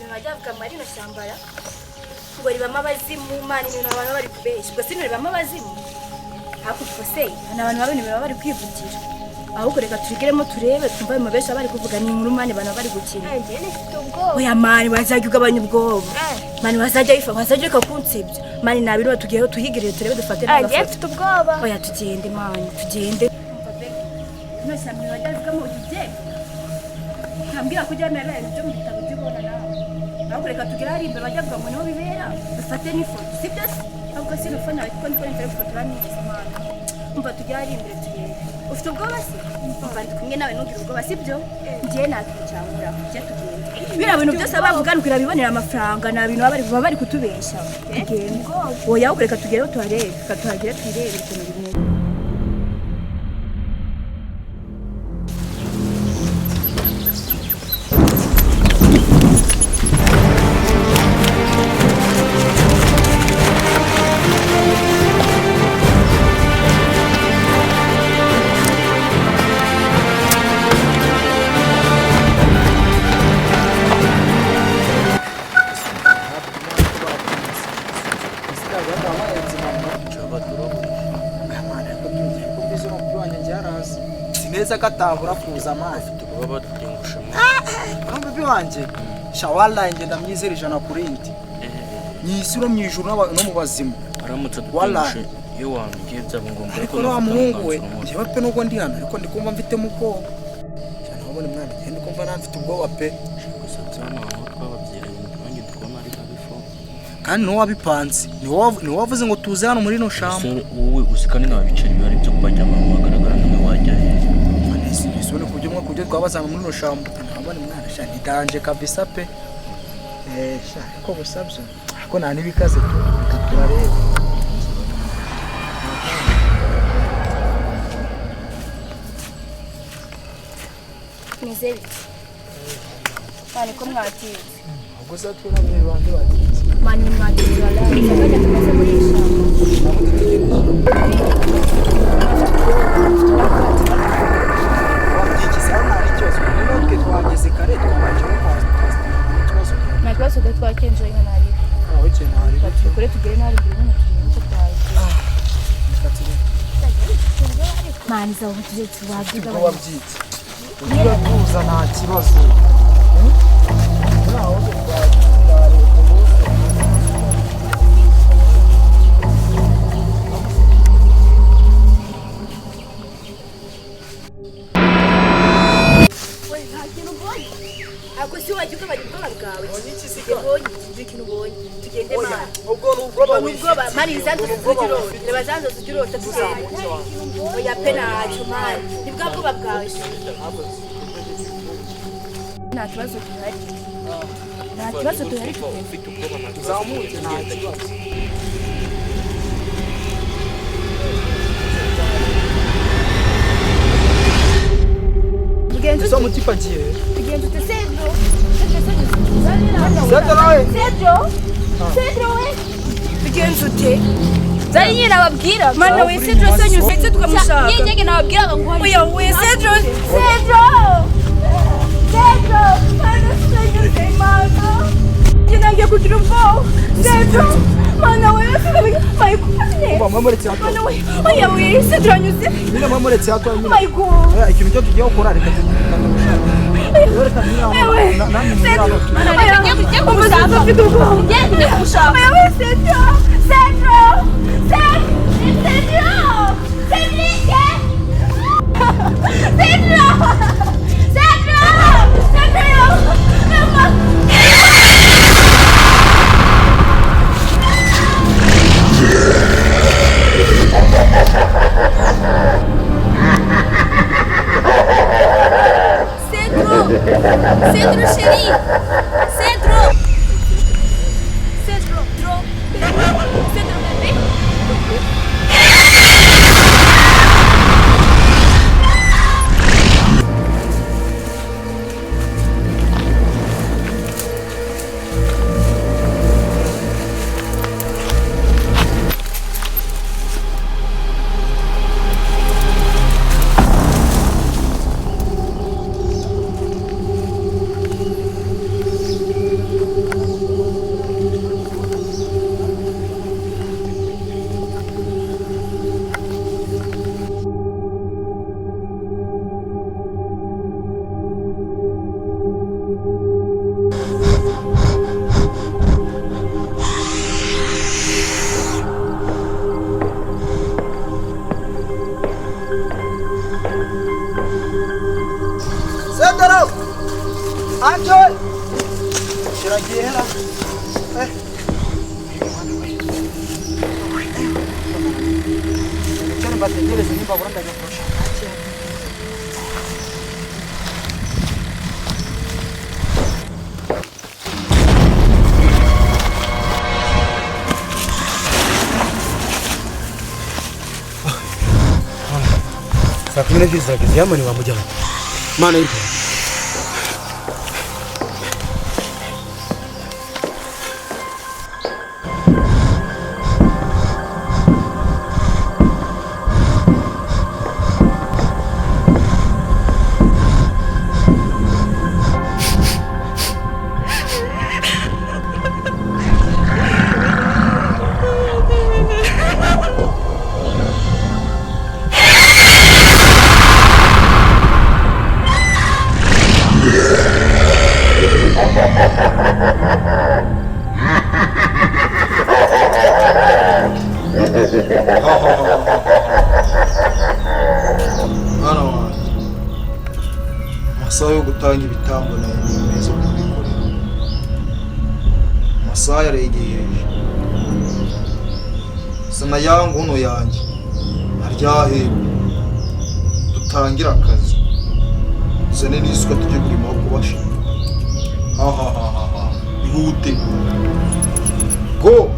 ibintu bajyavuga muri no shambara ngo ribamo abazimu mani ibintu abantu bari kubeshya ubwo sino ribamo abazimu hakurya se abantu babone bari kwivugira ahubwo reka turigiremo turebe twumva mu besha bari kuvuga ni inkuru mani bana bari gukina oya mani bazajya ugabanya ubwoba mani bazajya ifa bazajya kakunsebya mani nabiro tugiyeho tuhigirire turebe dufate n'agafoto mfite ubwoba oya tugende mani tugende no shamwe bajyavugamo ugije kambira kujya mera ibyo mu bitabo by'ibona nawe ahubwo reka tugira ari imbere bajyavuga ngo niho bibera dufate n'ifoto sibyo ahubwo si nufana ariko niko nitare gufotora n'izi mani umva tugira ari imbere tugende ufite ubwoba se umva ndi kumwe nawe nugira ubwoba sibyo ngiye nakicyangura kujya tugende bira bintu byose bavuganukira bibonera amafaranga na bintu bari kutubesha tugende oya ahubwo reka tugereho tuharebe reka tuhagire twirebe ikintu bimwe neza katabura kuza amazi tukubaba tutengusha mama bibi wanje shawala ngenda myizera ijana kurindi nyisiro mwijuru no mu bazimu aramutse tutengushe yo wangiye byabo ngomba ariko no muhungu we njyewe pe nuko ndi hano ariko ndikumva mfite mu bwoba cyane ubone mwana ngende kumva namfite ubwoba pe gusa cyane aho twababyera ibintu nanjye tukoma ari kabifo kandi no wabipanze ni wavuze ngo tuze hano muri no shamba wowe usikane n'ababicari bari byo kubajyama bagaragara n'umwe wajya Sone kujya mwa kujya twabazana muri no shamba ntabone mwana sha ndanje kabisa pe sha ko busabyo ko nta nibikaze turareba Nizeri mani ko mwatize ubwo se twe namwe bande bagize mani mwatize wala cyangwa tumaze muri Nakibazo de twakenje inka nari. Aho cye nari. Tukure tugere nari mbere n'umuntu cyo twaye. Manza ubu tuje tubavuga. Ubwo wabyitse. Ugira kuza nta kibazo. Naho Ako si wajuka bagikora bwawe. Bonyi ikintu bonyi. Tugende mara. Ubwo mariza tuzigiro. Nebazanzo zigiro tatugende. Oya pena chumari. Nibwa bwo bwawe. Nta kibazo tuhari. Nta kibazo tuhari ufite ubwoba na zamutse nta kibazo. Esa mutipagiye. Tugende Cedro. Cedro we. Tugende ute. Zari nyina babwira. Mana we Cedro sanyu setse tukamushaka. Nyenge nababwira ngo oya we Cedro. Mana sanyu semana. Kinange kugira ubwo. Cedro. Mana we my god. Umva mamuretse hato. Mana we. Oya we Cedro nyuze. Nina mamuretse hato. My god. Oya ikintu cyo tugiye gukora reka tumushaka. Cedro chéri. Cedro bébé. Anjo! Kiragera. Cyane bategereza nimba buranda nyakosha. Saa 12 zageze yamani wamujyana. Mana y'Imana. Mwana wanjye, amasaha yo gutanga ibitambo nayo ni meza kubikorera. Amasaha yaregereje. Sana ya ngono yanjye aryahe dutangira akazi. Zane n'isuka tujye kurima aho kubasha. Ihute. Go!